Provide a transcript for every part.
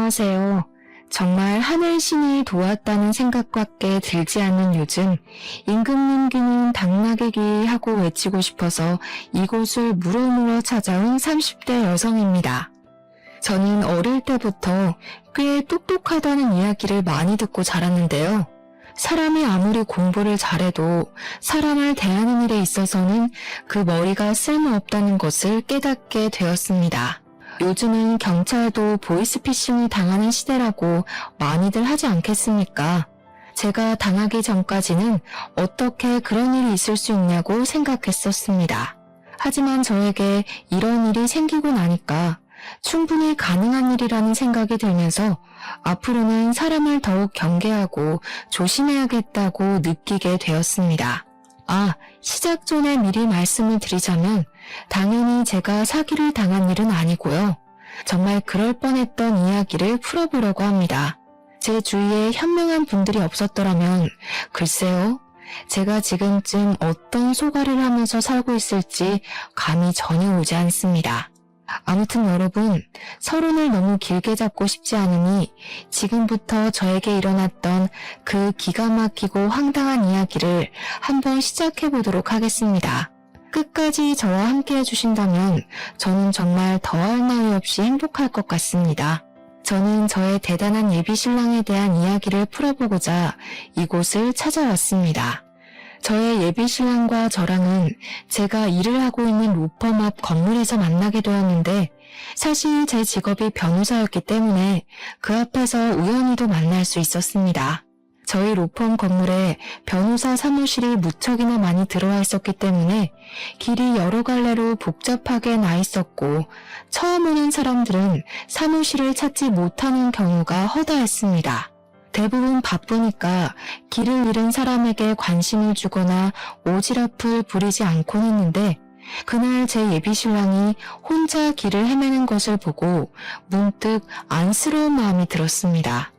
안녕하세요. 정말 하늘신이 도왔다는 생각밖에 들지 않는 요즘 임금님 귀는 당나귀 귀 하고 외치고 싶어서 이곳을 물어물어 찾아온 30대 여성입니다. 저는 어릴 때부터 꽤 똑똑하다는 이야기를 많이 듣고 자랐는데요. 사람이 아무리 공부를 잘해도 사람을 대하는 일에 있어서는 그 머리가 쓸모없다는 것을 깨닫게 되었습니다. 요즘은 경찰도 보이스피싱을 당하는 시대라고 많이들 하지 않겠습니까? 제가 당하기 전까지는 어떻게 그런 일이 있을 수 있냐고 생각했었습니다. 하지만 저에게 이런 일이 생기고 나니까 충분히 가능한 일이라는 생각이 들면서 앞으로는 사람을 더욱 경계하고 조심해야겠다고 느끼게 되었습니다. 시작 전에 미리 말씀을 드리자면 당연히 제가 사기를 당한 일은 아니고요. 정말 그럴 뻔했던 이야기를 풀어보려고 합니다. 제 주위에 현명한 분들이 없었더라면 글쎄요. 제가 지금쯤 어떤 소가를 하면서 살고 있을지 감이 전혀 오지 않습니다. 아무튼 여러분, 서론을 너무 길게 잡고 싶지 않으니 지금부터 저에게 일어났던 그 기가 막히고 황당한 이야기를 한번 시작해 보도록 하겠습니다. 끝까지 저와 함께 해주신다면 저는 정말 더할 나위 없이 행복할 것 같습니다. 저는 저의 대단한 예비신랑에 대한 이야기를 풀어보고자 이곳을 찾아왔습니다. 저의 예비신랑과 저랑은 제가 일을 하고 있는 로펌 앞 건물에서 만나게 되었는데 사실 제 직업이 변호사였기 때문에 그 앞에서 우연히도 만날 수 있었습니다. 저희 로펌 건물에 변호사 사무실이 무척이나 많이 들어와 있었기 때문에 길이 여러 갈래로 복잡하게 나 있었고 처음 오는 사람들은 사무실을 찾지 못하는 경우가 허다했습니다. 대부분 바쁘니까 길을 잃은 사람에게 관심을 주거나 오지랖을 부리지 않곤 했는데 그날 제 예비신랑이 혼자 길을 헤매는 것을 보고 문득 안쓰러운 마음이 들었습니다.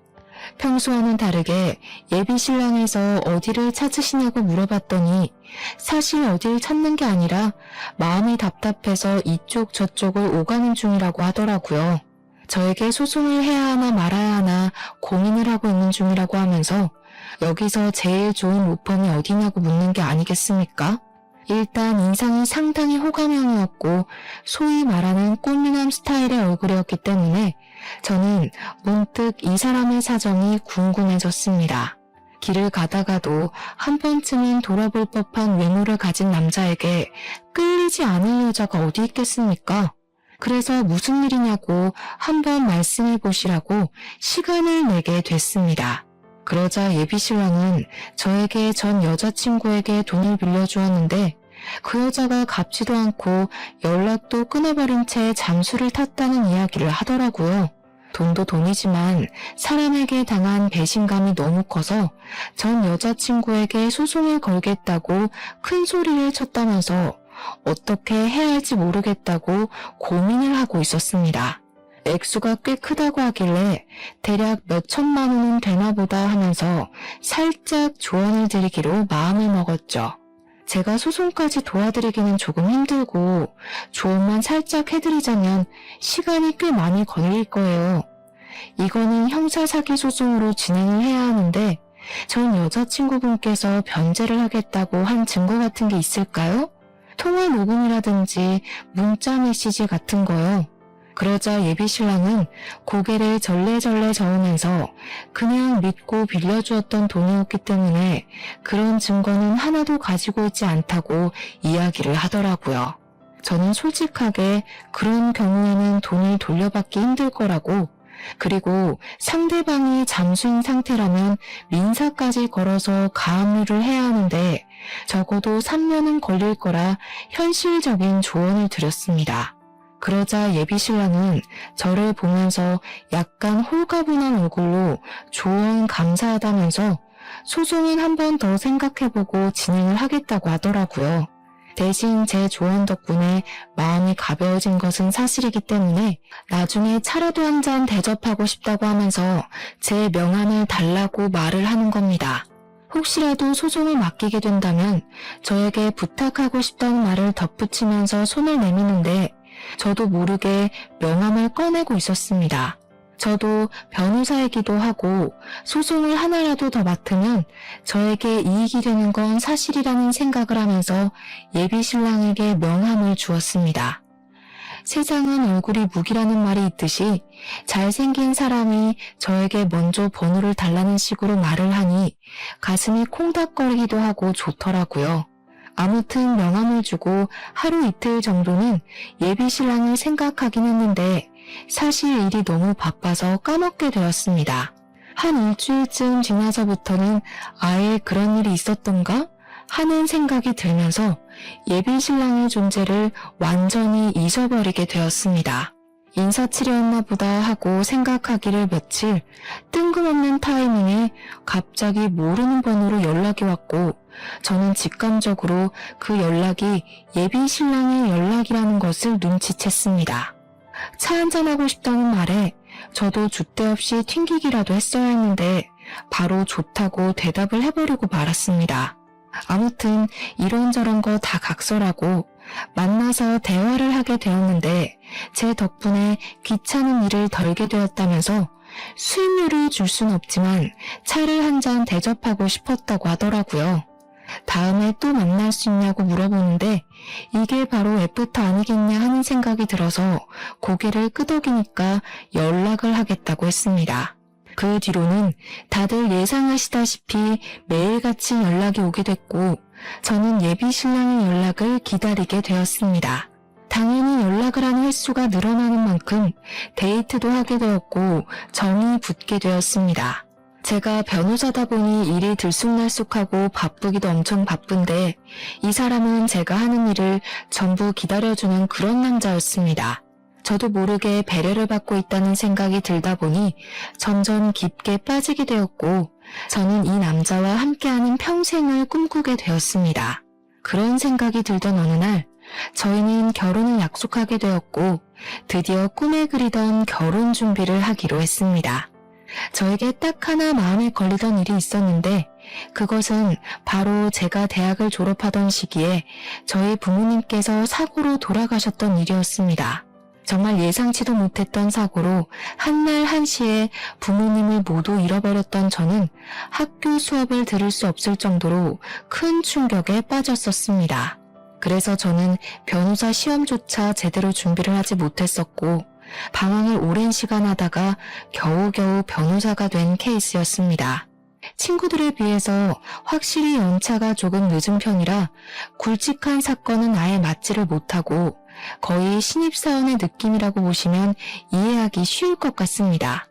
평소와는 다르게 예비신랑에서 어디를 찾으시냐고 물어봤더니 사실 어딜 찾는 게 아니라 마음이 답답해서 이쪽 저쪽을 오가는 중이라고 하더라고요. 저에게 소송을 해야 하나 말아야 하나 고민을 하고 있는 중이라고 하면서 여기서 제일 좋은 로펌이 어디냐고 묻는 게 아니겠습니까? 일단 인상이 상당히 호감형이었고 소위 말하는 꽃미남 스타일의 얼굴이었기 때문에 저는 문득 이 사람의 사정이 궁금해졌습니다. 길을 가다가도 한 번쯤은 돌아볼 법한 외모를 가진 남자에게 끌리지 않을 여자가 어디 있겠습니까? 그래서 무슨 일이냐고 한번 말씀해 보시라고 시간을 내게 됐습니다. 그러자 예비신랑은 저에게 전 여자친구에게 돈을 빌려주었는데 그 여자가 갚지도 않고 연락도 끊어버린 채 잠수를 탔다는 이야기를 하더라고요. 돈도 돈이지만 사람에게 당한 배신감이 너무 커서 전 여자친구에게 소송을 걸겠다고 큰 소리를 쳤다면서 어떻게 해야 할지 모르겠다고 고민을 하고 있었습니다. 액수가 꽤 크다고 하길래 대략 몇 천만 원은 되나 보다 하면서 살짝 조언을 드리기로 마음을 먹었죠. 제가 소송까지 도와드리기는 조금 힘들고 조언만 살짝 해드리자면 시간이 꽤 많이 걸릴 거예요. 이거는 형사사기 소송으로 진행을 해야 하는데 전 여자친구분께서 변제를 하겠다고 한 증거 같은 게 있을까요? 통화 녹음이라든지 문자 메시지 같은 거요. 그러자 예비신랑은 고개를 절레절레 저으면서 그냥 믿고 빌려주었던 돈이었기 때문에 그런 증거는 하나도 가지고 있지 않다고 이야기를 하더라고요. 저는 솔직하게 그런 경우에는 돈을 돌려받기 힘들 거라고, 그리고 상대방이 잠수인 상태라면 민사까지 걸어서 가압류를 해야 하는데 적어도 3년은 걸릴 거라 현실적인 조언을 드렸습니다. 그러자 예비신랑은 저를 보면서 약간 홀가분한 얼굴로 조언 감사하다면서 소송은 한 번 더 생각해보고 진행을 하겠다고 하더라고요. 대신 제 조언 덕분에 마음이 가벼워진 것은 사실이기 때문에 나중에 차라도 한 잔 대접하고 싶다고 하면서 제 명함을 달라고 말을 하는 겁니다. 혹시라도 소송을 맡기게 된다면 저에게 부탁하고 싶다는 말을 덧붙이면서 손을 내미는데 저도 모르게 명함을 꺼내고 있었습니다. 저도 변호사이기도 하고 소송을 하나라도 더 맡으면 저에게 이익이 되는 건 사실이라는 생각을 하면서 예비 신랑에게 명함을 주었습니다. 세상은 얼굴이 무기라는 말이 있듯이 잘생긴 사람이 저에게 먼저 번호를 달라는 식으로 말을 하니 가슴이 콩닥거리기도 하고 좋더라고요. 아무튼 명함을 주고 하루 이틀 정도는 예비 신랑을 생각하긴 했는데 사실 일이 너무 바빠서 까먹게 되었습니다. 한 일주일쯤 지나서부터는 아예 그런 일이 있었던가 하는 생각이 들면서 예비 신랑의 존재를 완전히 잊어버리게 되었습니다. 인사치레였나 보다 하고 생각하기를 며칠, 뜬금없는 타이밍에 갑자기 모르는 번호로 연락이 왔고 저는 직감적으로 그 연락이 예비 신랑의 연락이라는 것을 눈치챘습니다. 차 한잔하고 싶다는 말에 저도 줏대 없이 튕기기라도 했어야 했는데 바로 좋다고 대답을 해버리고 말았습니다. 아무튼 이런저런 거 다 각설하고 만나서 대화를 하게 되었는데 제 덕분에 귀찮은 일을 덜게 되었다면서 수임료를 줄 순 없지만 차를 한 잔 대접하고 싶었다고 하더라고요. 다음에 또 만날 수 있냐고 물어보는데 이게 바로 애프터 아니겠냐 하는 생각이 들어서 고개를 끄덕이니까 연락을 하겠다고 했습니다. 그 뒤로는 다들 예상하시다시피 매일같이 연락이 오게 됐고 저는 예비 신랑의 연락을 기다리게 되었습니다. 당연히 연락을 하는 횟수가 늘어나는 만큼 데이트도 하게 되었고 정이 붙게 되었습니다. 제가 변호사다 보니 일이 들쑥날쑥하고 바쁘기도 엄청 바쁜데 이 사람은 제가 하는 일을 전부 기다려주는 그런 남자였습니다. 저도 모르게 배려를 받고 있다는 생각이 들다 보니 점점 깊게 빠지게 되었고 저는 이 남자와 함께하는 평생을 꿈꾸게 되었습니다. 그런 생각이 들던 어느 날 저희는 결혼을 약속하게 되었고 드디어 꿈에 그리던 결혼 준비를 하기로 했습니다. 저에게 딱 하나 마음에 걸리던 일이 있었는데 그것은 바로 제가 대학을 졸업하던 시기에 저희 부모님께서 사고로 돌아가셨던 일이었습니다. 정말 예상치도 못했던 사고로 한날 한시에 부모님을 모두 잃어버렸던 저는 학교 수업을 들을 수 없을 정도로 큰 충격에 빠졌었습니다. 그래서 저는 변호사 시험조차 제대로 준비를 하지 못했었고 방황을 오랜 시간 하다가 겨우겨우 변호사가 된 케이스였습니다. 친구들에 비해서 확실히 연차가 조금 늦은 편이라 굵직한 사건은 아예 맞지를 못하고 거의 신입사원의 느낌이라고 보시면 이해하기 쉬울 것 같습니다.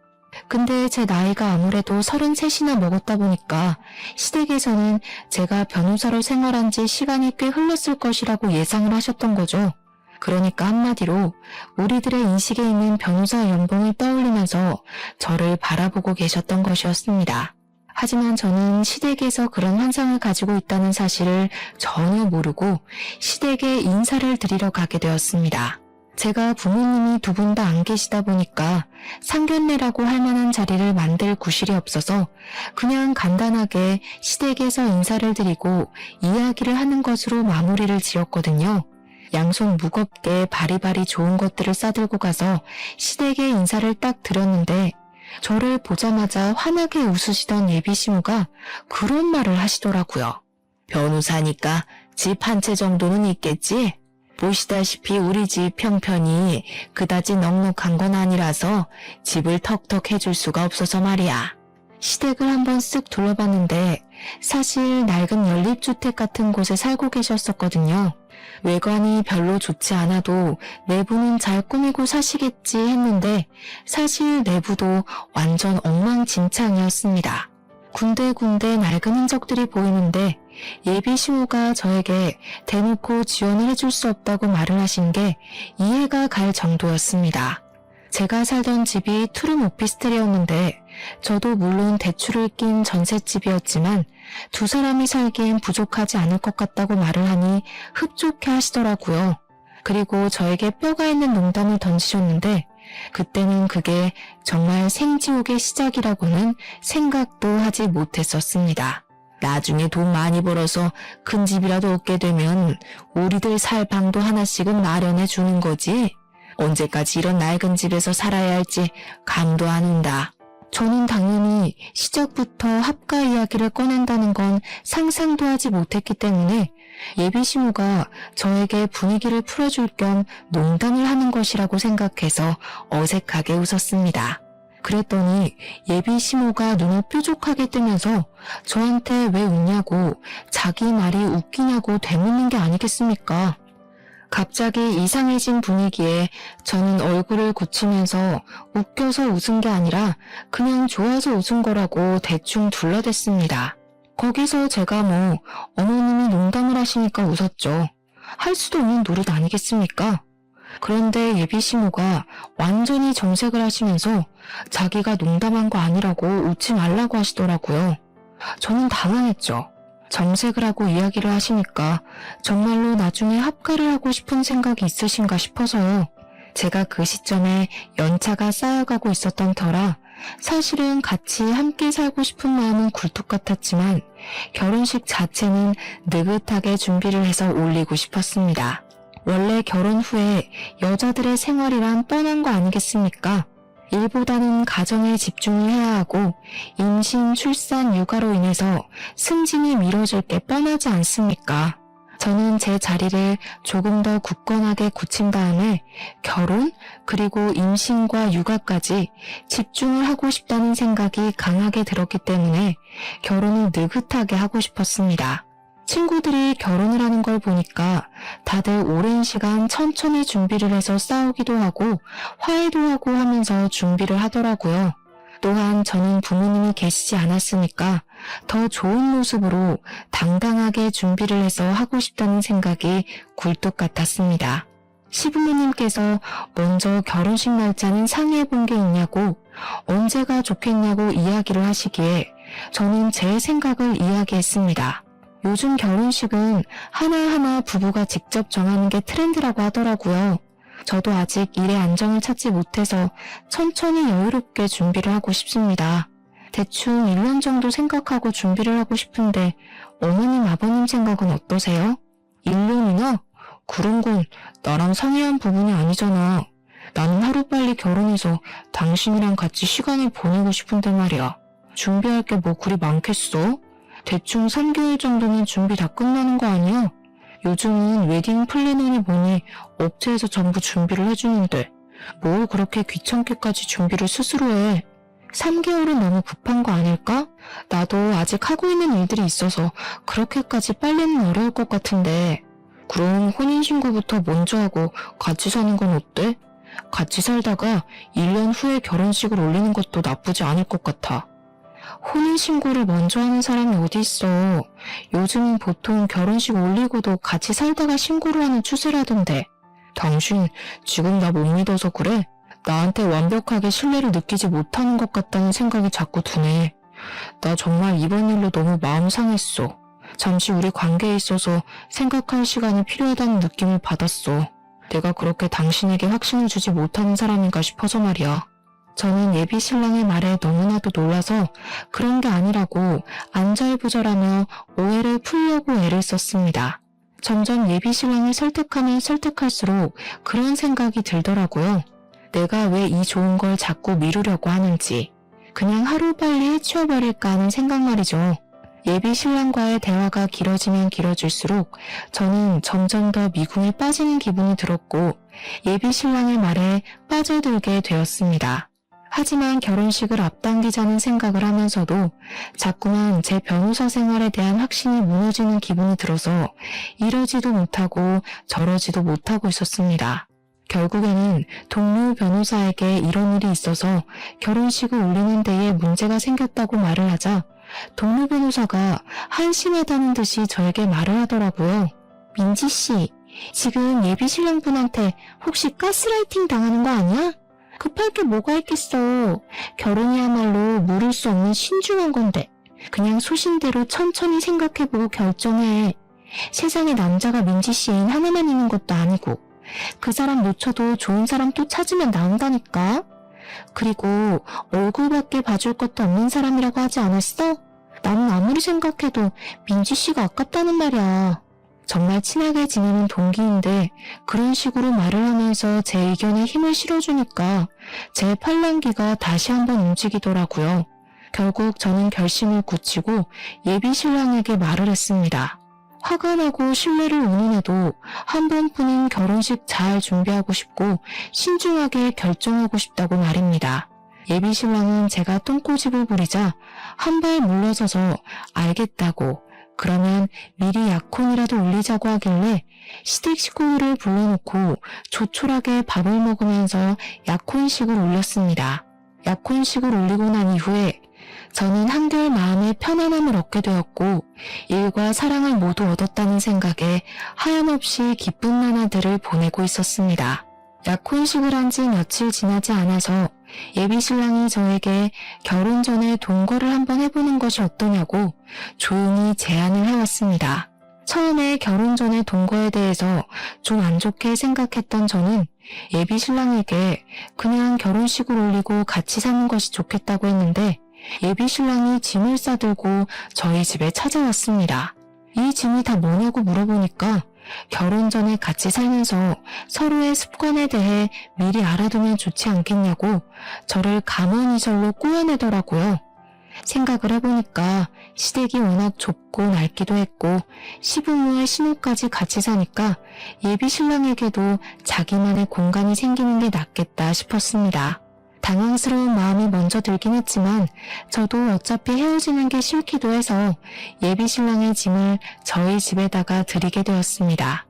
근데 제 나이가 아무래도 33이나 먹었다 보니까 시댁에서는 제가 변호사로 생활한 지 시간이 꽤 흘렀을 것이라고 예상을 하셨던 거죠. 그러니까 한마디로 우리들의 인식에 있는 변호사 연봉을 떠올리면서 저를 바라보고 계셨던 것이었습니다. 하지만 저는 시댁에서 그런 환상을 가지고 있다는 사실을 전혀 모르고 시댁에 인사를 드리러 가게 되었습니다. 제가 부모님이 두 분 다 안 계시다 보니까 상견례라고 할 만한 자리를 만들 구실이 없어서 그냥 간단하게 시댁에서 인사를 드리고 이야기를 하는 것으로 마무리를 지었거든요. 양손 무겁게 바리바리 좋은 것들을 싸들고 가서 시댁에 인사를 딱 드렸는데 저를 보자마자 환하게 웃으시던 예비 시무가 그런 말을 하시더라고요. 변호사니까 집 한 채 정도는 있겠지? 보시다시피 우리 집 형편이 그다지 넉넉한 건 아니라서 집을 턱턱 해줄 수가 없어서 말이야. 시댁을 한번 쓱 둘러봤는데 사실 낡은 연립주택 같은 곳에 살고 계셨었거든요. 외관이 별로 좋지 않아도 내부는 잘 꾸미고 사시겠지 했는데 사실 내부도 완전 엉망진창이었습니다. 군데군데 낡은 흔적들이 보이는데 예비 시우가 저에게 대놓고 지원을 해줄 수 없다고 말을 하신 게 이해가 갈 정도였습니다. 제가 살던 집이 투룸 오피스텔이었는데 저도 물론 대출을 낀 전셋집이었지만 두 사람이 살기엔 부족하지 않을 것 같다고 말을 하니 흡족해 하시더라고요. 그리고 저에게 뼈가 있는 농담을 던지셨는데 그때는 그게 정말 생지옥의 시작이라고는 생각도 하지 못했었습니다. 나중에 돈 많이 벌어서 큰 집이라도 얻게 되면 우리들 살 방도 하나씩은 마련해 주는 거지. 언제까지 이런 낡은 집에서 살아야 할지 감도 안 온다. 저는 당연히 시작부터 합가 이야기를 꺼낸다는 건 상상도 하지 못했기 때문에 예비 시모가 저에게 분위기를 풀어줄 겸 농담을 하는 것이라고 생각해서 어색하게 웃었습니다. 그랬더니 예비 시모가 눈을 뾰족하게 뜨면서 저한테 왜 웃냐고 자기 말이 웃기냐고 되묻는 게 아니겠습니까? 갑자기 이상해진 분위기에 저는 얼굴을 굳히면서 웃겨서 웃은 게 아니라 그냥 좋아서 웃은 거라고 대충 둘러댔습니다. 거기서 제가 어머님이 농담을 하시니까 웃었죠. 할 수도 없는 노릇 아니겠습니까? 그런데 예비 시모가 완전히 정색을 하시면서 자기가 농담한 거 아니라고 웃지 말라고 하시더라고요. 저는 당황했죠. 정색을 하고 이야기를 하시니까 정말로 나중에 합가를 하고 싶은 생각이 있으신가 싶어서요. 제가 그 시점에 연차가 쌓여가고 있었던 터라 사실은 같이 함께 살고 싶은 마음은 굴뚝 같았지만 결혼식 자체는 느긋하게 준비를 해서 올리고 싶었습니다. 원래 결혼 후에 여자들의 생활이란 뻔한 거 아니겠습니까? 일보다는 가정에 집중을 해야 하고 임신, 출산, 육아로 인해서 승진이 미뤄질 게 뻔하지 않습니까? 저는 제 자리를 조금 더 굳건하게 굳힌 다음에 결혼, 그리고 임신과 육아까지 집중을 하고 싶다는 생각이 강하게 들었기 때문에 결혼을 느긋하게 하고 싶었습니다. 친구들이 결혼을 하는 걸 보니까 다들 오랜 시간 천천히 준비를 해서 싸우기도 하고 화해도 하고 하면서 준비를 하더라고요. 또한 저는 부모님이 계시지 않았으니까 더 좋은 모습으로 당당하게 준비를 해서 하고 싶다는 생각이 굴뚝 같았습니다. 시부모님께서 먼저 결혼식 날짜는 상의해 본 게 있냐고 언제가 좋겠냐고 이야기를 하시기에 저는 제 생각을 이야기했습니다. 요즘 결혼식은 하나하나 부부가 직접 정하는 게 트렌드라고 하더라고요. 저도 아직 일의 안정을 찾지 못해서 천천히 여유롭게 준비를 하고 싶습니다. 대충 1년 정도 생각하고 준비를 하고 싶은데 어머님, 아버님 생각은 어떠세요? 1년이나? 그런 건 나랑 상의한 부분이 아니잖아. 나는 하루빨리 결혼해서 당신이랑 같이 시간을 보내고 싶은데 말이야. 준비할 게 뭐 그리 많겠어? 대충 3개월 정도면 준비 다 끝나는 거 아니야? 요즘은 웨딩 플래너니 뭐니 업체에서 전부 준비를 해주는데 뭘 그렇게 귀찮게까지 준비를 스스로 해. 3개월은 너무 급한 거 아닐까? 나도 아직 하고 있는 일들이 있어서 그렇게까지 빨리는 어려울 것 같은데. 그럼 혼인신고부터 먼저 하고 같이 사는 건 어때? 같이 살다가 1년 후에 결혼식을 올리는 것도 나쁘지 않을 것 같아. 혼인신고를 먼저 하는 사람이 어디 있어. 요즘은 보통 결혼식 올리고도 같이 살다가 신고를 하는 추세라던데. 당신 지금 나 못 믿어서 그래? 나한테 완벽하게 신뢰를 느끼지 못하는 것 같다는 생각이 자꾸 드네. 나 정말 이번 일로 너무 마음 상했어. 잠시 우리 관계에 있어서 생각할 시간이 필요하다는 느낌을 받았어. 내가 그렇게 당신에게 확신을 주지 못하는 사람인가 싶어서 말이야. 저는 예비 신랑의 말에 너무나도 놀라서 그런 게 아니라고 안절부절하며 오해를 풀려고 애를 썼습니다. 점점 예비 신랑을 설득하면 설득할수록 그런 생각이 들더라고요. 내가 왜 이 좋은 걸 자꾸 미루려고 하는지. 그냥 하루빨리 해치워버릴까 하는 생각 말이죠. 예비 신랑과의 대화가 길어지면 길어질수록 저는 점점 더 미궁에 빠지는 기분이 들었고 예비 신랑의 말에 빠져들게 되었습니다. 하지만 결혼식을 앞당기자는 생각을 하면서도 자꾸만 제 변호사 생활에 대한 확신이 무너지는 기분이 들어서 이러지도 못하고 저러지도 못하고 있었습니다. 결국에는 동료 변호사에게 이런 일이 있어서 결혼식을 올리는 데에 문제가 생겼다고 말을 하자 동료 변호사가 한심하다는 듯이 저에게 말을 하더라고요. 민지 씨, 지금 예비 신랑분한테 혹시 가스라이팅 당하는 거 아니야? 급할 게 뭐가 있겠어. 결혼이야말로 물을 수 없는 신중한 건데 그냥 소신대로 천천히 생각해보고 결정해. 세상에 남자가 민지 씨 애인 하나만 있는 것도 아니고 그 사람 놓쳐도 좋은 사람 또 찾으면 나온다니까. 그리고 얼굴밖에 봐줄 것도 없는 사람이라고 하지 않았어? 나는 아무리 생각해도 민지 씨가 아깝다는 말이야. 정말 친하게 지내는 동기인데 그런 식으로 말을 하면서 제 의견에 힘을 실어주니까 제 팔랑귀가 다시 한번 움직이더라고요. 결국 저는 결심을 굳히고 예비 신랑에게 말을 했습니다. 화가 나고 신뢰를 운운해도 한 번뿐인 결혼식 잘 준비하고 싶고 신중하게 결정하고 싶다고 말입니다. 예비 신랑은 제가 똥꼬집을 부리자 한 발 물러서서 알겠다고, 그러면 미리 약혼이라도 올리자고 하길래 시댁 식구들을 불러놓고 조촐하게 밥을 먹으면서 약혼식을 올렸습니다. 약혼식을 올리고 난 이후에 저는 한결 마음의 편안함을 얻게 되었고 일과 사랑을 모두 얻었다는 생각에 하염없이 기쁜 나날들을 보내고 있었습니다. 약혼식을 한 지 며칠 지나지 않아서 예비 신랑이 저에게 결혼 전에 동거를 한번 해보는 것이 어떠냐고 조용히 제안을 해왔습니다. 처음에 결혼 전에 동거에 대해서 좀 안 좋게 생각했던 저는 예비 신랑에게 그냥 결혼식을 올리고 같이 사는 것이 좋겠다고 했는데 예비 신랑이 짐을 싸들고 저희 집에 찾아왔습니다. 이 짐이 다 뭐냐고 물어보니까 결혼 전에 같이 살면서 서로의 습관에 대해 미리 알아두면 좋지 않겠냐고 저를 감언이설로 꼬아내더라고요. 생각을 해보니까 시댁이 워낙 좁고 낡기도 했고 시부모의 신우까지 같이 사니까 예비 신랑에게도 자기만의 공간이 생기는 게 낫겠다 싶었습니다. 당황스러운 마음이 먼저 들긴 했지만 저도 어차피 헤어지는 게 싫기도 해서 예비 신랑의 짐을 저희 집에다가 드리게 되었습니다.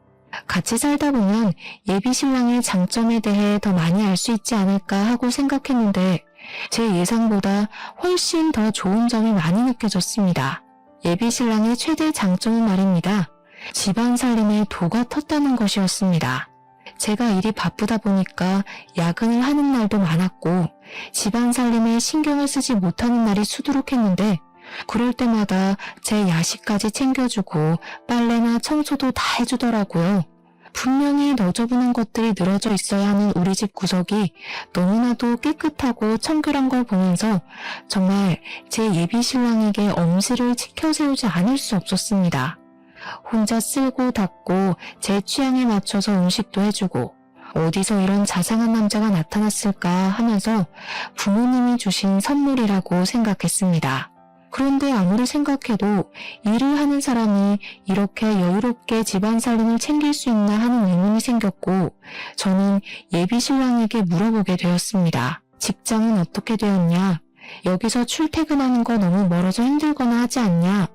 같이 살다 보면 예비 신랑의 장점에 대해 더 많이 알 수 있지 않을까 하고 생각했는데 제 예상보다 훨씬 더 좋은 점이 많이 느껴졌습니다. 예비 신랑의 최대 장점은 말입니다. 집안 살림에 도가 텄다는 것이었습니다. 제가 일이 바쁘다 보니까 야근을 하는 날도 많았고 집안 살림에 신경을 쓰지 못하는 날이 수두룩했는데 그럴 때마다 제 야식까지 챙겨주고 빨래나 청소도 다 해주더라고요. 분명히 너저분한 것들이 늘어져 있어야 하는 우리 집 구석이 너무나도 깨끗하고 청결한 걸 보면서 정말 제 예비 신랑에게 엄지를 치켜세우지 않을 수 없었습니다. 혼자 쓸고 닦고 제 취향에 맞춰서 음식도 해주고 어디서 이런 자상한 남자가 나타났을까 하면서 부모님이 주신 선물이라고 생각했습니다. 그런데 아무리 생각해도 일을 하는 사람이 이렇게 여유롭게 집안 살림을 챙길 수 있나 하는 의문이 생겼고 저는 예비 신랑에게 물어보게 되었습니다. 직장은 어떻게 되었냐? 여기서 출퇴근하는 거 너무 멀어서 힘들거나 하지 않냐?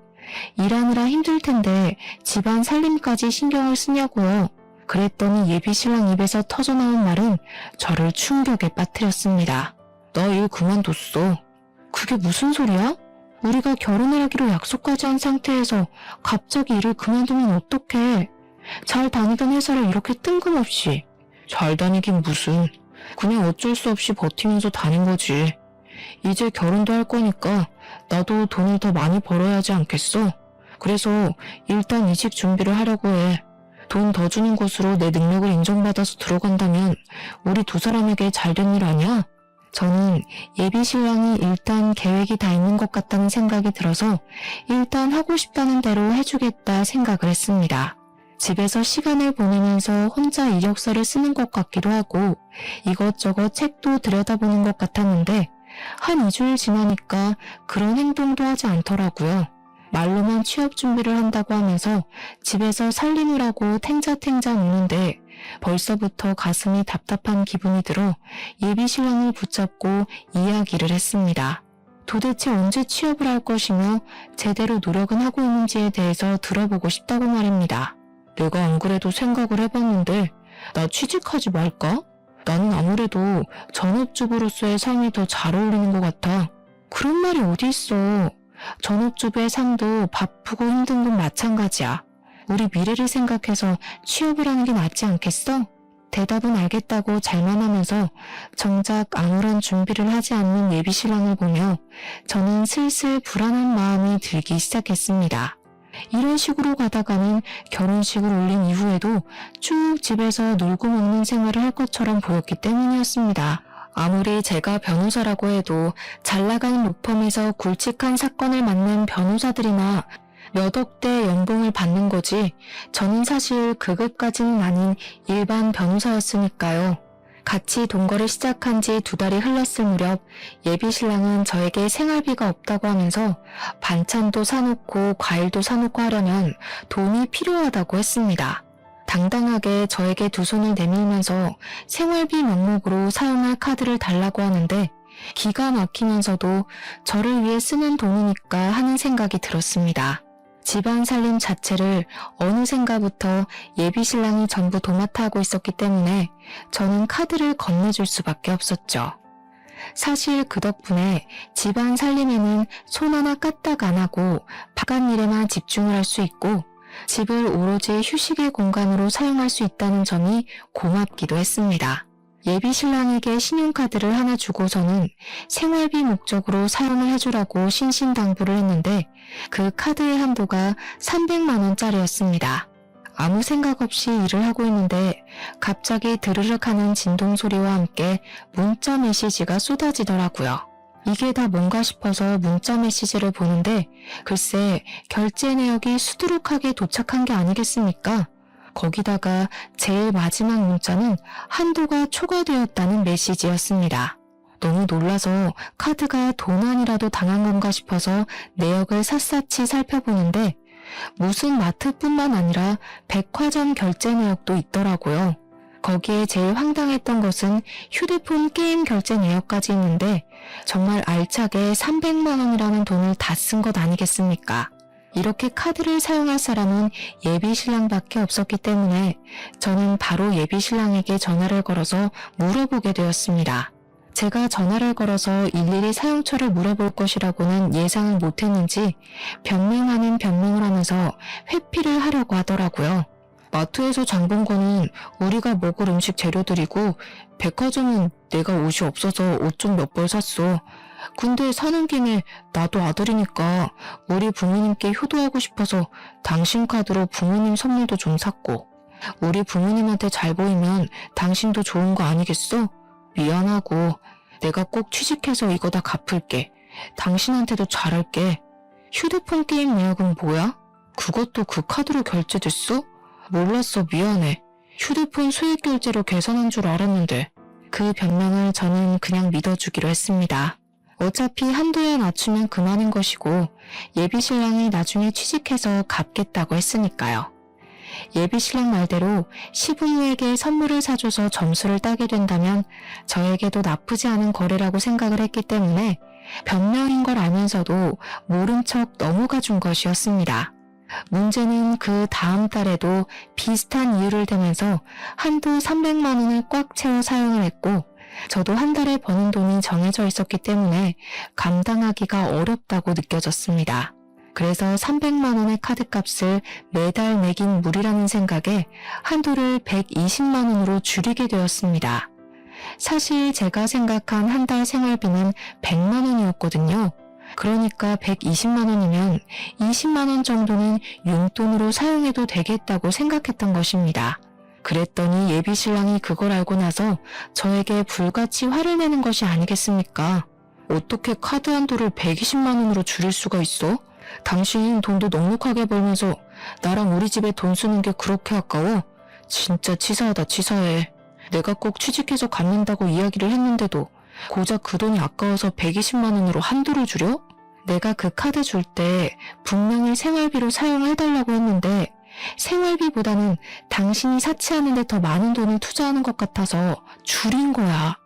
일하느라 힘들 텐데 집안 살림까지 신경을 쓰냐고요. 그랬더니 예비 신랑 입에서 터져나온 말은 저를 충격에 빠뜨렸습니다. 너 일 그만뒀어. 그게 무슨 소리야? 우리가 결혼을 하기로 약속까지 한 상태에서 갑자기 일을 그만두면 어떡해. 잘 다니던 회사를 이렇게 뜬금없이. 잘 다니긴 무슨. 그냥 어쩔 수 없이 버티면서 다닌 거지. 이제 결혼도 할 거니까 나도 돈을 더 많이 벌어야 하지 않겠어? 그래서 일단 이직 준비를 하려고 해. 돈 더 주는 곳으로 내 능력을 인정받아서 들어간다면 우리 두 사람에게 잘된 일 아니야? 저는 예비 신랑이 일단 계획이 다 있는 것 같다는 생각이 들어서 일단 하고 싶다는 대로 해주겠다 생각을 했습니다. 집에서 시간을 보내면서 혼자 이력서를 쓰는 것 같기도 하고 이것저것 책도 들여다보는 것 같았는데 한 2주일 지나니까 그런 행동도 하지 않더라고요. 말로만 취업 준비를 한다고 하면서 집에서 살림을 하고 탱자탱자 노는데 벌써부터 가슴이 답답한 기분이 들어 예비 신랑을 붙잡고 이야기를 했습니다. 도대체 언제 취업을 할 것이며 제대로 노력은 하고 있는지에 대해서 들어보고 싶다고 말입니다. 내가 안 그래도 생각을 해봤는데 나 취직하지 말까? 나는 아무래도 전업주부로서의 삶이 더 잘 어울리는 것 같아. 그런 말이 어디 있어. 전업주부의 삶도 바쁘고 힘든 건 마찬가지야. 우리 미래를 생각해서 취업을 하는 게 낫지 않겠어? 대답은 알겠다고 잘만 하면서 정작 아무런 준비를 하지 않는 예비 신랑을 보며 저는 슬슬 불안한 마음이 들기 시작했습니다. 이런 식으로 가다가는 결혼식을 올린 이후에도 쭉 집에서 놀고 먹는 생활을 할 것처럼 보였기 때문이었습니다. 아무리 제가 변호사라고 해도 잘 나가는 로펌에서 굵직한 사건을 맡는 변호사들이나 몇 억대 연봉을 받는 거지 저는 사실 그급까지는 아닌 일반 변호사였으니까요. 같이 동거를 시작한 지 2달이 흘렀을 무렵 예비 신랑은 저에게 생활비가 없다고 하면서 반찬도 사놓고 과일도 사놓고 하려면 돈이 필요하다고 했습니다. 당당하게 저에게 두 손을 내밀면서 생활비 명목으로 사용할 카드를 달라고 하는데 기가 막히면서도 저를 위해 쓰는 돈이니까 하는 생각이 들었습니다. 집안 살림 자체를 어느샌가부터 예비 신랑이 전부 도맡아 하고 있었기 때문에 저는 카드를 건네줄 수밖에 없었죠. 사실 그 덕분에 집안 살림에는 손 하나 까딱 안 하고 바깥 일에만 집중을 할 수 있고 집을 오로지 휴식의 공간으로 사용할 수 있다는 점이 고맙기도 했습니다. 예비 신랑에게 신용카드를 하나 주고서는 생활비 목적으로 사용을 해주라고 신신당부를 했는데 그 카드의 한도가 300만 원짜리였습니다. 아무 생각 없이 일을 하고 있는데 갑자기 드르륵 하는 진동 소리와 함께 문자 메시지가 쏟아지더라고요. 이게 다 뭔가 싶어서 문자 메시지를 보는데 글쎄 결제 내역이 수두룩하게 도착한 게 아니겠습니까? 거기다가 제일 마지막 문자는 한도가 초과되었다는 메시지였습니다. 너무 놀라서 카드가 도난이라도 당한 건가 싶어서 내역을 샅샅이 살펴보는데 무슨 마트뿐만 아니라 백화점 결제 내역도 있더라고요. 거기에 제일 황당했던 것은 휴대폰 게임 결제 내역까지 있는데 정말 알차게 300만 원이라는 돈을 다 쓴 것 아니겠습니까? 이렇게 카드를 사용할 사람은 예비 신랑밖에 없었기 때문에 저는 바로 예비 신랑에게 전화를 걸어서 물어보게 되었습니다. 제가 전화를 걸어서 일일이 사용처를 물어볼 것이라고는 예상을 못했는지 변명 아닌 변명을 하면서 회피를 하려고 하더라고요. 마트에서 장 본 거는 우리가 먹을 음식 재료들이고 백화점은 내가 옷이 없어서 옷 좀 몇 벌 샀어. 근데 사는 김에 나도 아들이니까 우리 부모님께 효도하고 싶어서 당신 카드로 부모님 선물도 좀 샀고 우리 부모님한테 잘 보이면 당신도 좋은 거 아니겠어? 미안하고 내가 꼭 취직해서 이거 다 갚을게. 당신한테도 잘할게. 휴대폰 게임 내역은 뭐야? 그것도 그 카드로 결제됐어? 몰랐어 미안해. 휴대폰 수익 결제로 계산한 줄 알았는데. 그 변명을 저는 그냥 믿어주기로 했습니다. 어차피 한도에 맞추면 그만인 것이고 예비 신랑이 나중에 취직해서 갚겠다고 했으니까요. 예비 신랑 말대로 시부모에게 선물을 사줘서 점수를 따게 된다면 저에게도 나쁘지 않은 거래라고 생각을 했기 때문에 변명인 걸 알면서도 모른 척 넘어가 준 것이었습니다. 문제는 그 다음 달에도 비슷한 이유를 대면서 한도 300만 원을 꽉 채워 사용을 했고 저도 한 달에 버는 돈이 정해져 있었기 때문에 감당하기가 어렵다고 느껴졌습니다. 그래서 300만 원의 카드값을 매달 내긴 무리라는 생각에 한도를 120만 원으로 줄이게 되었습니다. 사실 제가 생각한 한 달 생활비는 100만 원이었거든요. 그러니까 120만 원이면 20만 원 정도는 용돈으로 사용해도 되겠다고 생각했던 것입니다. 그랬더니 예비 신랑이 그걸 알고 나서 저에게 불같이 화를 내는 것이 아니겠습니까? 어떻게 카드 한도를 120만 원으로 줄일 수가 있어? 당신 돈도 넉넉하게 벌면서 나랑 우리 집에 돈 쓰는 게 그렇게 아까워? 진짜 치사하다 치사해. 내가 꼭 취직해서 갚는다고 이야기를 했는데도 고작 그 돈이 아까워서 120만 원으로 한도를 줄여? 내가 그 카드 줄 때 분명히 생활비로 사용해달라고 했는데 생활비보다는 당신이 사치하는 데 더 많은 돈을 투자하는 것 같아서 줄인 거야.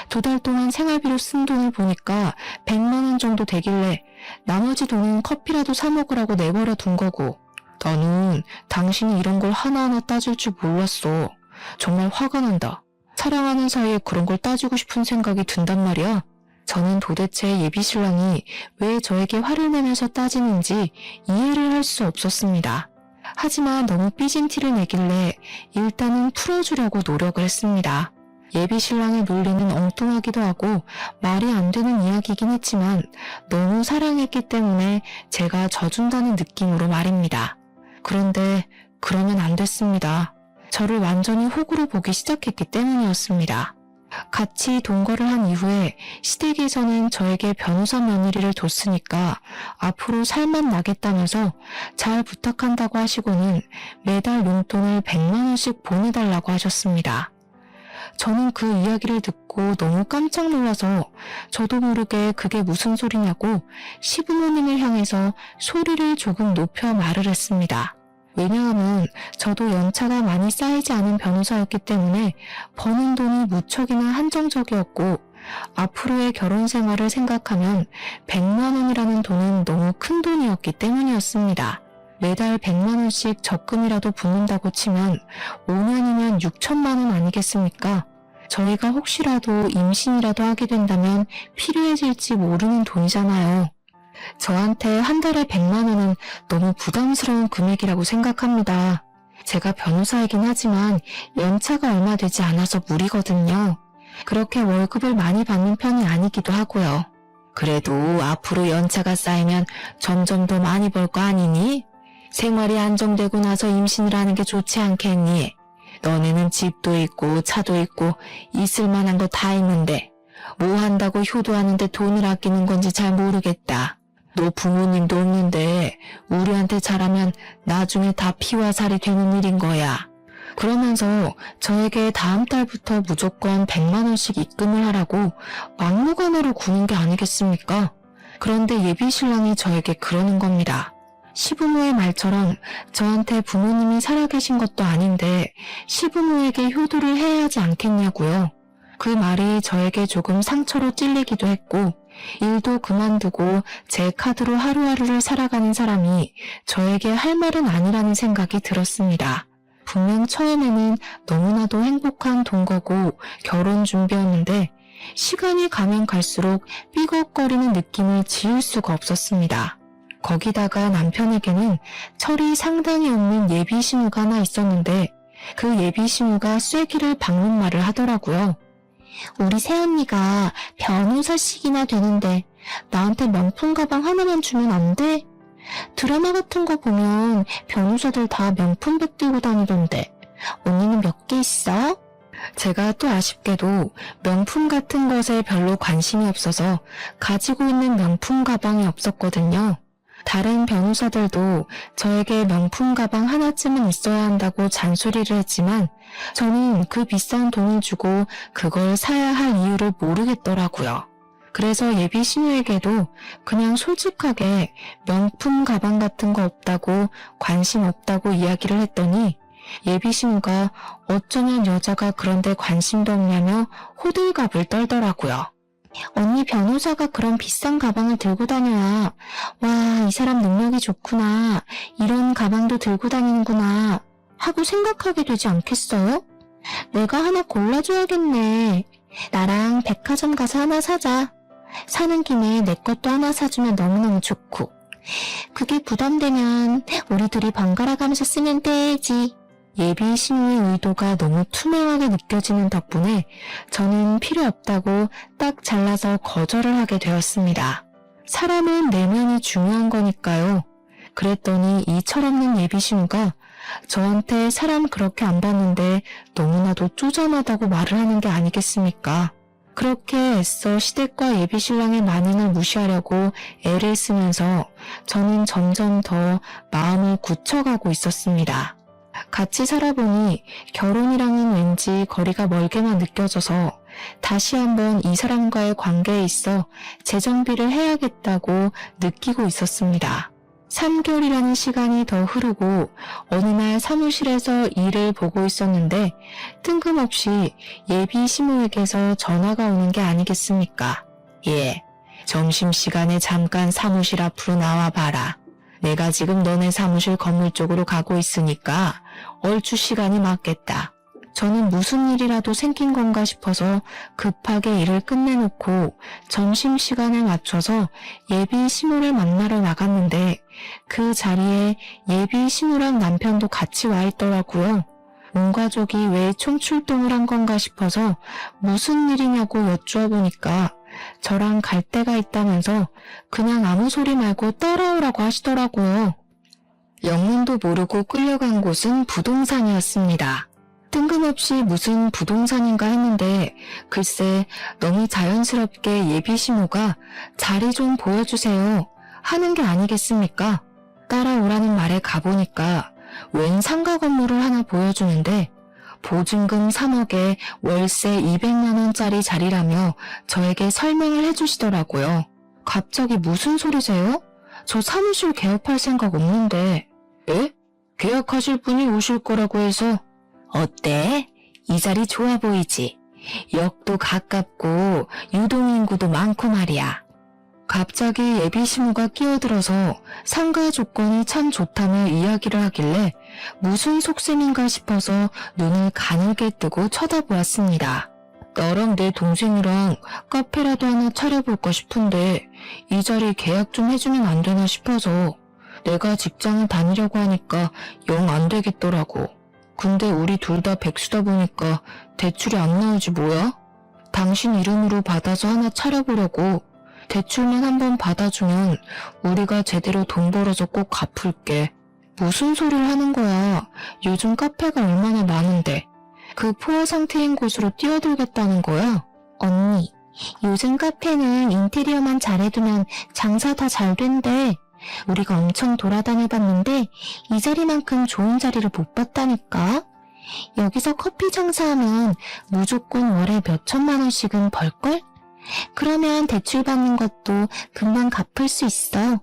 2달 동안 생활비로 쓴 돈을 보니까 100만 원 정도 되길래 나머지 돈은 커피라도 사 먹으라고 내버려 둔 거고 나는 당신이 이런 걸 하나하나 따질 줄 몰랐어. 정말 화가 난다. 사랑하는 사이에 그런 걸 따지고 싶은 생각이 든단 말이야. 저는 도대체 예비 신랑이 왜 저에게 화를 내면서 따지는지 이해를 할 수 없었습니다. 하지만 너무 삐진 티를 내길래 일단은 풀어주려고 노력을 했습니다. 예비 신랑의 논리는 엉뚱하기도 하고 말이 안 되는 이야기이긴 했지만 너무 사랑했기 때문에 제가 져준다는 느낌으로 말입니다. 그런데 그러면 안 됐습니다. 저를 완전히 호구로 보기 시작했기 때문이었습니다. 같이 동거를 한 이후에 시댁에서는 저에게 변호사 며느리를 뒀으니까 앞으로 살만 나겠다면서 잘 부탁한다고 하시고는 매달 용돈을 100만 원씩 보내달라고 하셨습니다. 저는 그 이야기를 듣고 너무 깜짝 놀라서 저도 모르게 그게 무슨 소리냐고 시부모님을 향해서 소리를 조금 높여 말을 했습니다. 왜냐하면 저도 연차가 많이 쌓이지 않은 변호사였기 때문에 버는 돈이 무척이나 한정적이었고 앞으로의 결혼 생활을 생각하면 100만 원이라는 돈은 너무 큰 돈이었기 때문이었습니다. 매달 100만 원씩 적금이라도 붓는다고 치면 5년이면 6천만 원 아니겠습니까? 저희가 혹시라도 임신이라도 하게 된다면 필요해질지 모르는 돈이잖아요. 저한테 한 달에 100만 원은 너무 부담스러운 금액이라고 생각합니다. 제가 변호사이긴 하지만 연차가 얼마 되지 않아서 무리거든요. 그렇게 월급을 많이 받는 편이 아니기도 하고요. 그래도 앞으로 연차가 쌓이면 점점 더 많이 벌 거 아니니? 생활이 안정되고 나서 임신을 하는 게 좋지 않겠니? 너네는 집도 있고 차도 있고 있을 만한 거 다 있는데 뭐 한다고 효도하는데 돈을 아끼는 건지 잘 모르겠다. 너 부모님도 없는데 우리한테 잘하면 나중에 다 피와 살이 되는 일인 거야. 그러면서 저에게 다음 달부터 무조건 100만 원씩 입금을 하라고 막무가내로 구는 게 아니겠습니까? 그런데 예비 신랑이 저에게 그러는 겁니다. 시부모의 말처럼 저한테 부모님이 살아계신 것도 아닌데 시부모에게 효도를 해야 하지 않겠냐고요. 그 말이 저에게 조금 상처로 찔리기도 했고 일도 그만두고 제 카드로 하루하루를 살아가는 사람이 저에게 할 말은 아니라는 생각이 들었습니다. 분명 처음에는 너무나도 행복한 동거고 결혼 준비였는데 시간이 가면 갈수록 삐걱거리는 느낌을 지울 수가 없었습니다. 거기다가 남편에게는 철이 상당히 없는 예비 신우가 하나 있었는데 그 예비 신우가 쐐기를 박는 말을 하더라고요. 우리 새언니가 변호사씩이나 되는데 나한테 명품 가방 하나만 주면 안 돼? 드라마 같은 거 보면 변호사들 다 명품백 들고 다니던데 언니는 몇 개 있어? 제가 또 아쉽게도 명품 같은 것에 별로 관심이 없어서 가지고 있는 명품 가방이 없었거든요. 다른 변호사들도 저에게 명품 가방 하나쯤은 있어야 한다고 잔소리를 했지만 저는 그 비싼 돈을 주고 그걸 사야 할 이유를 모르겠더라고요. 그래서 예비 신우에게도 그냥 솔직하게 명품 가방 같은 거 없다고 관심 없다고 이야기를 했더니 예비 신우가 어쩌면 여자가 그런데 관심도 없냐며 호들갑을 떨더라고요. 언니 변호사가 그런 비싼 가방을 들고 다녀야 와, 이 사람 능력이 좋구나, 이런 가방도 들고 다니는구나 하고 생각하게 되지 않겠어요? 내가 하나 골라줘야겠네. 나랑 백화점 가서 하나 사자. 사는 김에 내 것도 하나 사주면 너무너무 좋고 그게 부담되면 우리 둘이 번갈아 가면서 쓰면 되지. 예비 신우의 의도가 너무 투명하게 느껴지는 덕분에 저는 필요 없다고 딱 잘라서 거절을 하게 되었습니다. 사람은 내면이 중요한 거니까요. 그랬더니 이 철없는 예비 신우가 저한테 사람 그렇게 안 봤는데 너무나도 쪼잔하다고 말을 하는 게 아니겠습니까? 그렇게 애써 시댁과 예비 신랑의 만행을 무시하려고 애를 쓰면서 저는 점점 더 마음을 굳혀가고 있었습니다. 같이 살아보니 결혼이랑은 왠지 거리가 멀게만 느껴져서 다시 한번 이 사람과의 관계에 있어 재정비를 해야겠다고 느끼고 있었습니다. 3개월이라는 시간이 더 흐르고 어느 날 사무실에서 일을 보고 있었는데 뜬금없이 예비 시모에게서 전화가 오는 게 아니겠습니까? 예, 점심시간에 잠깐 사무실 앞으로 나와봐라. 내가 지금 너네 사무실 건물 쪽으로 가고 있으니까 얼추 시간이 맞겠다. 저는 무슨 일이라도 생긴 건가 싶어서 급하게 일을 끝내놓고 점심시간에 맞춰서 예비 시모를 만나러 나갔는데 그 자리에 예비 시모랑 남편도 같이 와 있더라고요. 온 가족이 왜 총출동을 한 건가 싶어서 무슨 일이냐고 여쭈어보니까 저랑 갈 데가 있다면서 그냥 아무 소리 말고 따라오라고 하시더라고요. 영문도 모르고 끌려간 곳은 부동산이었습니다. 뜬금없이 무슨 부동산인가 했는데 글쎄 너무 자연스럽게 예비시모가 자리 좀 보여주세요 하는 게 아니겠습니까? 따라오라는 말에 가보니까 웬 상가 건물을 하나 보여주는데 보증금 3억에 월세 200만 원짜리 자리라며 저에게 설명을 해주시더라고요. 갑자기 무슨 소리세요? 저 사무실 개업할 생각 없는데. 에? 계약하실 분이 오실 거라고 해서. 어때? 이 자리 좋아 보이지? 역도 가깝고 유동인구도 많고 말이야. 갑자기 예비시모가 끼어들어서 상가 조건이 참 좋다며 이야기를 하길래 무슨 속셈인가 싶어서 눈을 가늘게 뜨고 쳐다보았습니다. 너랑 내 동생이랑 카페라도 하나 차려볼까 싶은데 이 자리 계약 좀 해주면 안 되나 싶어서. 내가 직장을 다니려고 하니까 영 안 되겠더라고. 근데 우리 둘 다 백수다 보니까 대출이 안 나오지 뭐야? 당신 이름으로 받아서 하나 차려보려고. 대출만 한번 받아주면 우리가 제대로 돈 벌어서 꼭 갚을게. 무슨 소리를 하는 거야. 요즘 카페가 얼마나 많은데. 그 포화 상태인 곳으로 뛰어들겠다는 거야? 언니, 요즘 카페는 인테리어만 잘해두면 장사 다 잘 된대. 우리가 엄청 돌아다녀봤는데 이 자리만큼 좋은 자리를 못 봤다니까. 여기서 커피 장사하면 무조건 월에 몇 천만 원씩은 벌걸? 그러면 대출 받는 것도 금방 갚을 수 있어.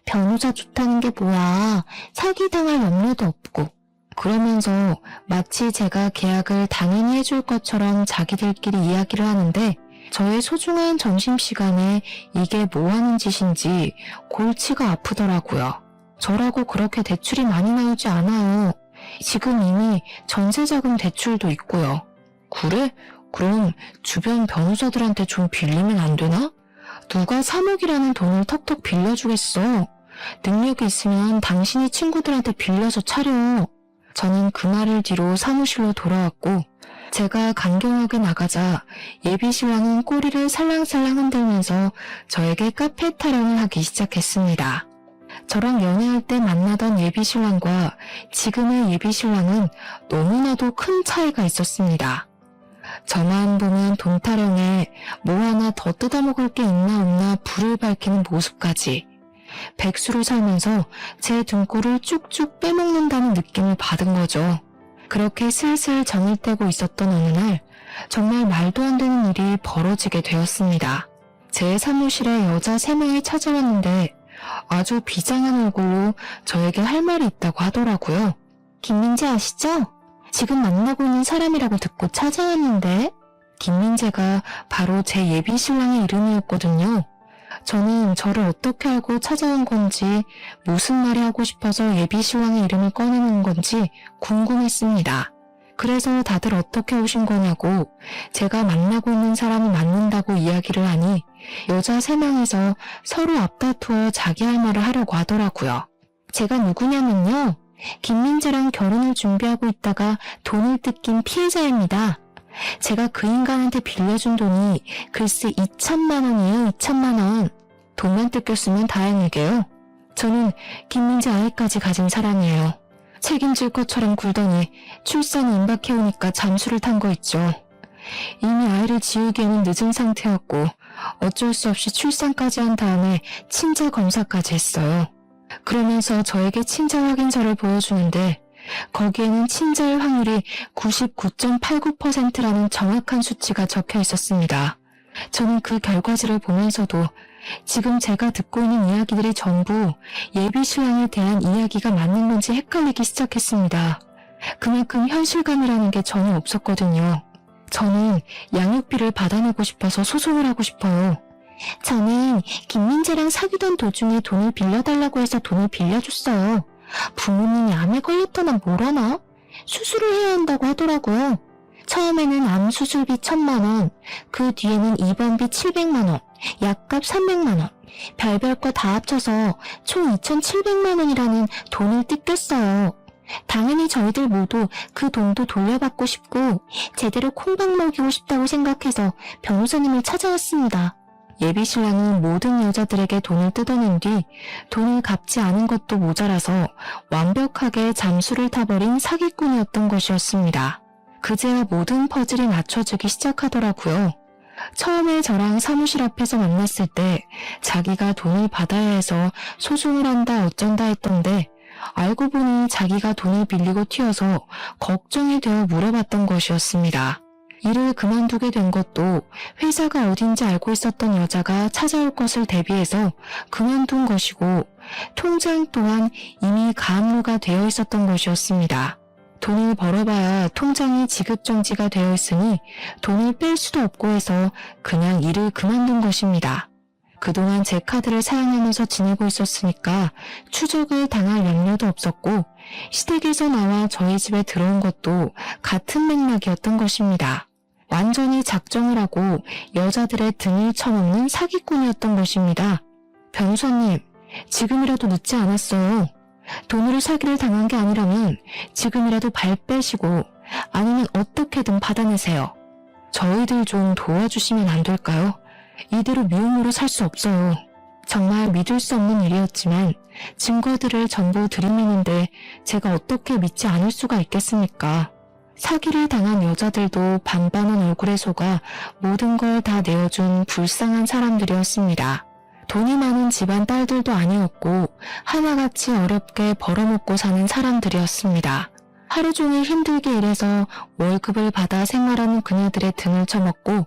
변호사 좋다는 게 뭐야. 사기당할 염려도 없고. 그러면서 마치 제가 계약을 당연히 해줄 것처럼 자기들끼리 이야기를 하는데 저의 소중한 점심시간에 이게 뭐하는 짓인지 골치가 아프더라고요. 저라고 그렇게 대출이 많이 나오지 않아요. 지금 이미 전세자금 대출도 있고요. 그래? 그럼 주변 변호사들한테 좀 빌리면 안 되나? 누가 3억이라는 돈을 턱턱 빌려주겠어. 능력이 있으면 당신이 친구들한테 빌려서 차려. 저는 그 말을 뒤로 사무실로 돌아왔고 제가 강경하게 나가자 예비신랑은 꼬리를 살랑살랑 흔들면서 저에게 카페 타령을 하기 시작했습니다. 저랑 연애할 때 만나던 예비신랑과 지금의 예비신랑은 너무나도 큰 차이가 있었습니다. 저만 보면 돈 타령에 뭐 하나 더 뜯어먹을 게 있나 없나 불을 밝히는 모습까지 백수로 살면서 제 등골을 쭉쭉 빼먹는다는 느낌을 받은 거죠. 그렇게 슬슬 정을 떼고 있었던 어느 날 정말 말도 안 되는 일이 벌어지게 되었습니다. 제 사무실에 여자 3명이 찾아왔는데 아주 비장한 얼굴로 저에게 할 말이 있다고 하더라고요. 김민재 아시죠? 지금 만나고 있는 사람이라고 듣고 찾아왔는데. 김민재가 바로 제 예비신랑의 이름이었거든요. 저는 저를 어떻게 알고 찾아온 건지 무슨 말이 하고 싶어서 예비신랑의 이름을 꺼내는 건지 궁금했습니다. 그래서 다들 어떻게 오신 거냐고 제가 만나고 있는 사람이 맞는다고 이야기를 하니 여자 3명에서 서로 앞다투어 자기 할 말을 하려고 하더라고요. 제가 누구냐면요. 김민재랑 결혼을 준비하고 있다가 돈을 뜯긴 피해자입니다. 제가 그 인간한테 빌려준 돈이 글쎄 2천만 원이에요. 2천만 원. 돈만 뜯겼으면 다행이게요. 저는 김민재 아이까지 가진 사람이에요. 책임질 것처럼 굴더니 출산이 임박해오니까 잠수를 탄 거 있죠. 이미 아이를 지우기에는 늦은 상태였고 어쩔 수 없이 출산까지 한 다음에 친자 검사까지 했어요. 그러면서 저에게 친자 확인서를 보여주는데 거기에는 친자일 확률이 99.89%라는 정확한 수치가 적혀 있었습니다. 저는 그 결과지를 보면서도 지금 제가 듣고 있는 이야기들이 전부 예비신랑에 대한 이야기가 맞는 건지 헷갈리기 시작했습니다. 그만큼 현실감이라는 게 전혀 없었거든요. 저는 양육비를 받아내고 싶어서 소송을 하고 싶어요. 저는 김민재랑 사귀던 도중에 돈을 빌려달라고 해서 돈을 빌려줬어요. 부모님이 암에 걸렸다나 뭐라나? 수술을 해야 한다고 하더라고요. 처음에는 암 수술비 1,000만 원, 그 뒤에는 입원비 700만 원, 약값 300만 원, 별별 거 다 합쳐서 총 2,700만 원이라는 돈을 뜯겼어요. 당연히 저희들 모두 그 돈도 돌려받고 싶고 제대로 콩밥 먹이고 싶다고 생각해서 변호사님을 찾아왔습니다. 예비신랑은 모든 여자들에게 돈을 뜯어낸 뒤 돈을 갚지 않은 것도 모자라서 완벽하게 잠수를 타버린 사기꾼이었던 것이었습니다. 그제야 모든 퍼즐이 맞춰지기 시작하더라고요. 처음에 저랑 사무실 앞에서 만났을 때 자기가 돈을 받아야 해서 소송을 한다 어쩐다 했던데 알고 보니 자기가 돈을 빌리고 튀어서 걱정이 되어 물어봤던 것이었습니다. 일을 그만두게 된 것도 회사가 어딘지 알고 있었던 여자가 찾아올 것을 대비해서 그만둔 것이고 통장 또한 이미 가압류가 되어 있었던 것이었습니다. 돈을 벌어봐야 통장이 지급정지가 되어 있으니 돈을 뺄 수도 없고 해서 그냥 일을 그만둔 것입니다. 그동안 제 카드를 사용하면서 지내고 있었으니까 추적을 당할 염려도 없었고 시댁에서 나와 저희 집에 들어온 것도 같은 맥락이었던 것입니다. 완전히 작정을 하고 여자들의 등을 쳐먹는 사기꾼이었던 것입니다. 변호사님, 지금이라도 늦지 않았어요. 돈으로 사기를 당한 게 아니라면 지금이라도 발 빼시고 아니면 어떻게든 받아내세요. 저희들 좀 도와주시면 안 될까요? 이대로 미움으로 살 수 없어요. 정말 믿을 수 없는 일이었지만 증거들을 전부 들이미는데 제가 어떻게 믿지 않을 수가 있겠습니까? 사기를 당한 여자들도 반반은 얼굴에 속아 모든 걸 다 내어준 불쌍한 사람들이었습니다. 돈이 많은 집안 딸들도 아니었고 하나같이 어렵게 벌어먹고 사는 사람들이었습니다. 하루 종일 힘들게 일해서 월급을 받아 생활하는 그녀들의 등을 쳐먹고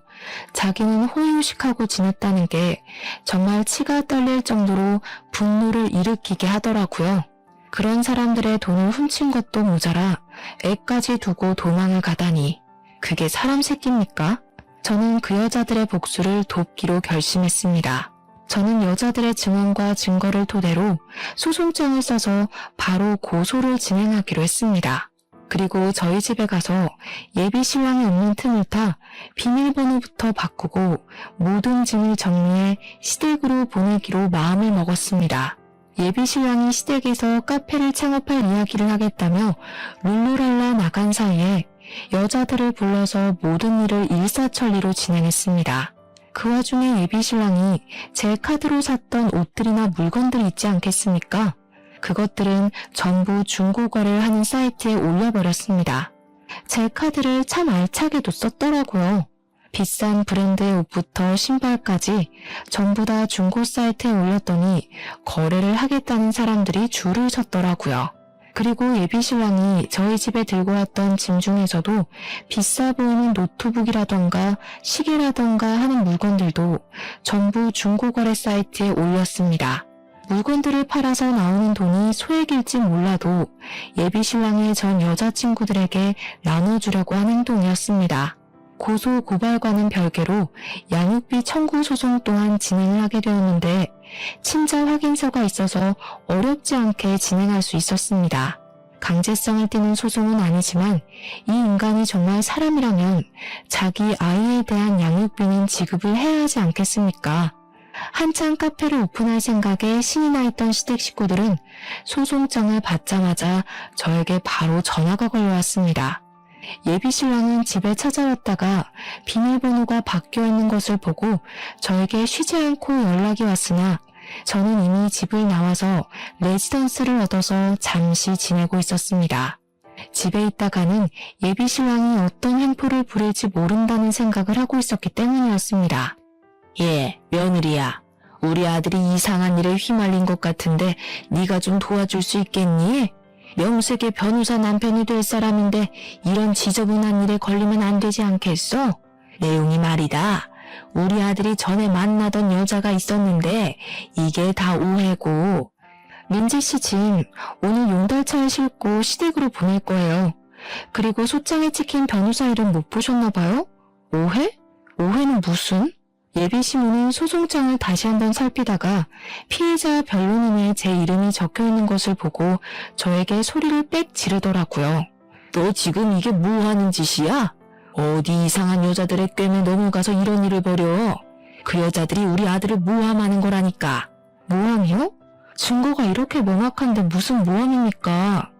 자기는 호의호식하고 지냈다는 게 정말 치가 떨릴 정도로 분노를 일으키게 하더라고요. 그런 사람들의 돈을 훔친 것도 모자라 애까지 두고 도망을 가다니 그게 사람 새끼입니까? 저는 그 여자들의 복수를 돕기로 결심했습니다. 저는 여자들의 증언과 증거를 토대로 소송장을 써서 바로 고소를 진행하기로 했습니다. 그리고 저희 집에 가서 예비 신랑이 없는 틈을 타 비밀번호부터 바꾸고 모든 짐을 정리해 시댁으로 보내기로 마음을 먹었습니다. 예비 신랑이 시댁에서 카페를 창업할 이야기를 하겠다며 룰루랄라 나간 사이에 여자들을 불러서 모든 일을 일사천리로 진행했습니다. 그 와중에 예비 신랑이 제 카드로 샀던 옷들이나 물건들 있지 않겠습니까? 그것들은 전부 중고거래를 하는 사이트에 올려버렸습니다. 제 카드를 참 알차게도 썼더라고요. 비싼 브랜드의 옷부터 신발까지 전부 다 중고 사이트에 올렸더니 거래를 하겠다는 사람들이 줄을 섰더라고요. 그리고 예비 신랑이 저희 집에 들고 왔던 짐 중에서도 비싸 보이는 노트북이라던가 시계라던가 하는 물건들도 전부 중고거래 사이트에 올렸습니다. 물건들을 팔아서 나오는 돈이 소액일지 몰라도 예비 신랑의 전 여자친구들에게 나눠주려고 한 행동이었습니다. 고소 고발과는 별개로 양육비 청구 소송 또한 진행을 하게 되었는데 친자 확인서가 있어서 어렵지 않게 진행할 수 있었습니다. 강제성을 띠는 소송은 아니지만 이 인간이 정말 사람이라면 자기 아이에 대한 양육비는 지급을 해야 하지 않겠습니까? 한창 카페를 오픈할 생각에 신이 나 있던 시댁 식구들은 소송장을 받자마자 저에게 바로 전화가 걸려왔습니다. 예비 신랑은 집에 찾아왔다가 비밀번호가 바뀌어 있는 것을 보고 저에게 쉬지 않고 연락이 왔으나 저는 이미 집을 나와서 레지던스를 얻어서 잠시 지내고 있었습니다. 집에 있다가는 예비 신랑이 어떤 횡포를 부릴지 모른다는 생각을 하고 있었기 때문이었습니다. 예, 며느리야. 우리 아들이 이상한 일에 휘말린 것 같은데 네가 좀 도와줄 수 있겠니? 명색의 변호사 남편이 될 사람인데 이런 지저분한 일에 걸리면 안 되지 않겠어? 내용이 말이다. 우리 아들이 전에 만나던 여자가 있었는데 이게 다 오해고. 민지씨 짐 오늘 용달차에 싣고 시댁으로 보낼 거예요. 그리고 소장에 찍힌 변호사 이름 못 보셨나봐요? 오해? 오해는 무슨? 예비신문은 소송장을 다시 한번 살피다가 피해자 변론인에 제 이름이 적혀있는 것을 보고 저에게 소리를 빽 지르더라고요. 너 지금 이게 뭐 하는 짓이야? 어디 이상한 여자들의 꿰매 넘어가서 이런 일을 벌여? 그 여자들이 우리 아들을 모함하는 거라니까. 모함이요? 증거가 이렇게 명확한데 무슨 모함입니까?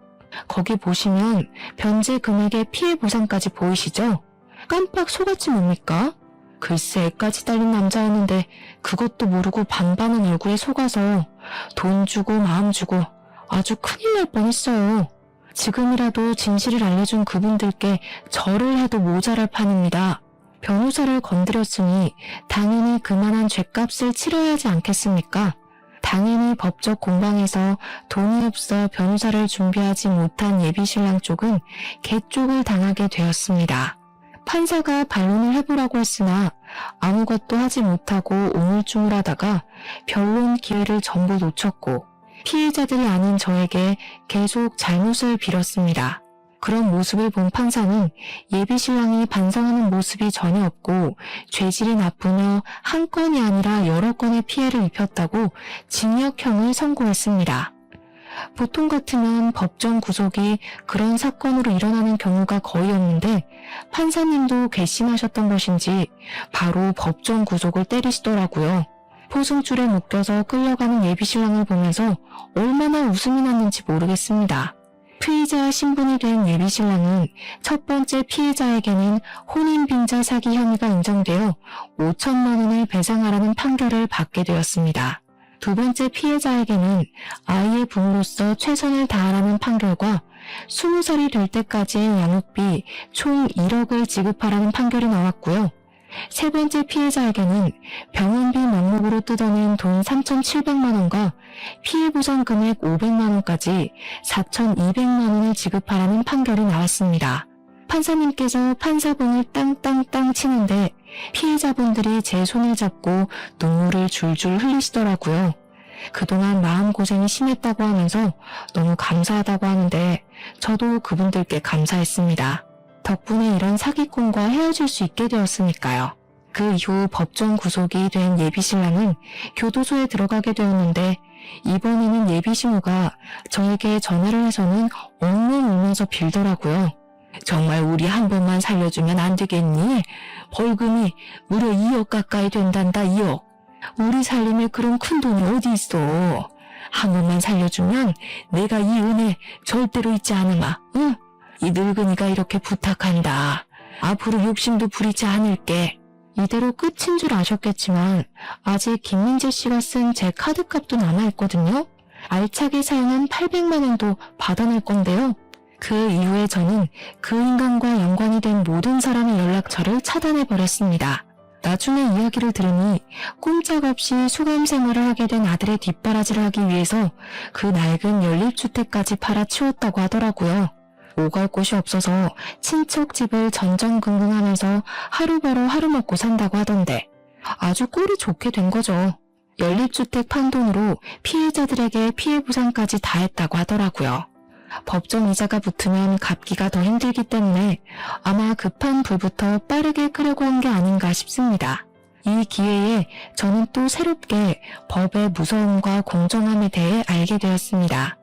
거기 보시면 변제 금액의 피해 보상까지 보이시죠? 깜빡 속았지 뭡니까? 글쎄 애까지 딸린 남자였는데 그것도 모르고 반반은 얼굴에 속아서 돈 주고 마음 주고 아주 큰일 날 뻔했어요. 지금이라도 진실을 알려준 그분들께 절을 해도 모자랄 판입니다. 변호사를 건드렸으니 당연히 그만한 죗값을 치러야 하지 않겠습니까? 당연히 법적 공방에서 돈이 없어 변호사를 준비하지 못한 예비신랑 쪽은 개쪽을 당하게 되었습니다. 판사가 반론을 해보라고 했으나 아무것도 하지 못하고 우물쭈물하다가 변론 기회를 전부 놓쳤고 피해자들이 아닌 저에게 계속 잘못을 빌었습니다. 그런 모습을 본 판사는 예비신랑이 반성하는 모습이 전혀 없고 죄질이 나쁘며 한 건이 아니라 여러 건의 피해를 입혔다고 징역형을 선고했습니다. 보통 같으면 법정 구속이 그런 사건으로 일어나는 경우가 거의 없는데 판사님도 괘씸하셨던 것인지 바로 법정 구속을 때리시더라고요. 포승줄에 묶여서 끌려가는 예비신랑을 보면서 얼마나 웃음이 났는지 모르겠습니다. 피의자 신분이 된 예비신랑은 첫 번째 피해자에게는 혼인빙자 사기 혐의가 인정되어 5천만 원을 배상하라는 판결을 받게 되었습니다. 두 번째 피해자에게는 아이의 부모로서 최선을 다하라는 판결과 20살이 될 때까지의 양육비 총 1억을 지급하라는 판결이 나왔고요. 세 번째 피해자에게는 병원비 명목으로 뜯어낸 돈 3,700만 원과 피해보상 금액 500만 원까지 4,200만 원을 지급하라는 판결이 나왔습니다. 판사님께서 판사봉을 땅땅땅 치는데 피해자분들이 제 손을 잡고 눈물을 줄줄 흘리시더라고요. 그동안 마음고생이 심했다고 하면서 너무 감사하다고 하는데 저도 그분들께 감사했습니다. 덕분에 이런 사기꾼과 헤어질 수 있게 되었으니까요. 그 이후 법정 구속이 된 예비신랑은 교도소에 들어가게 되었는데 이번에는 예비신우가 저에게 전화를 해서는 엉엉 울면서 빌더라고요. 정말 우리 한 번만 살려주면 안 되겠니? 벌금이 무려 2억 가까이 된단다. 2억. 우리 살림에 그런 큰 돈이 어디 있어. 한 번만 살려주면 내가 이 은혜 절대로 잊지 않으마. 응? 이 늙은이가 이렇게 부탁한다. 앞으로 욕심도 부리지 않을게. 이대로 끝인 줄 아셨겠지만 아직 김민재 씨가 쓴 제 카드값도 남아있거든요. 알차게 사용한 800만 원도 받아낼 건데요. 그 이후에 저는 그 인간과 연관이 된 모든 사람의 연락처를 차단해버렸습니다. 나중에 이야기를 들으니 꼼짝없이 수감 생활을 하게 된 아들의 뒷바라지를 하기 위해서 그 낡은 연립주택까지 팔아치웠다고 하더라고요. 오갈 곳이 없어서 친척 집을 전전긍긍하면서 하루 벌어 하루 먹고 산다고 하던데 아주 꼴이 좋게 된 거죠. 연립주택 판 돈으로 피해자들에게 피해 보상까지 다 했다고 하더라고요. 법정 이자가 붙으면 갚기가 더 힘들기 때문에 아마 급한 불부터 빠르게 끄려고 한 게 아닌가 싶습니다. 이 기회에 저는 또 새롭게 법의 무서움과 공정함에 대해 알게 되었습니다.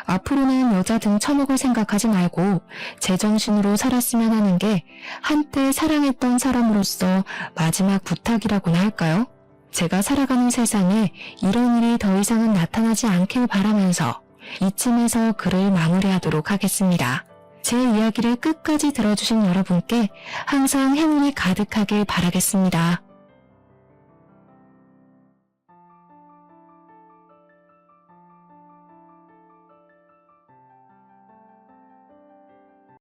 앞으로는 여자 등 처먹을 생각하지 말고 제정신으로 살았으면 하는 게 한때 사랑했던 사람으로서 마지막 부탁이라고나 할까요? 제가 살아가는 세상에 이런 일이 더 이상은 나타나지 않길 바라면서 이쯤에서 글을 마무리하도록 하겠습니다. 제 이야기를 끝까지 들어주신 여러분께 항상 행운이 가득하길 바라겠습니다.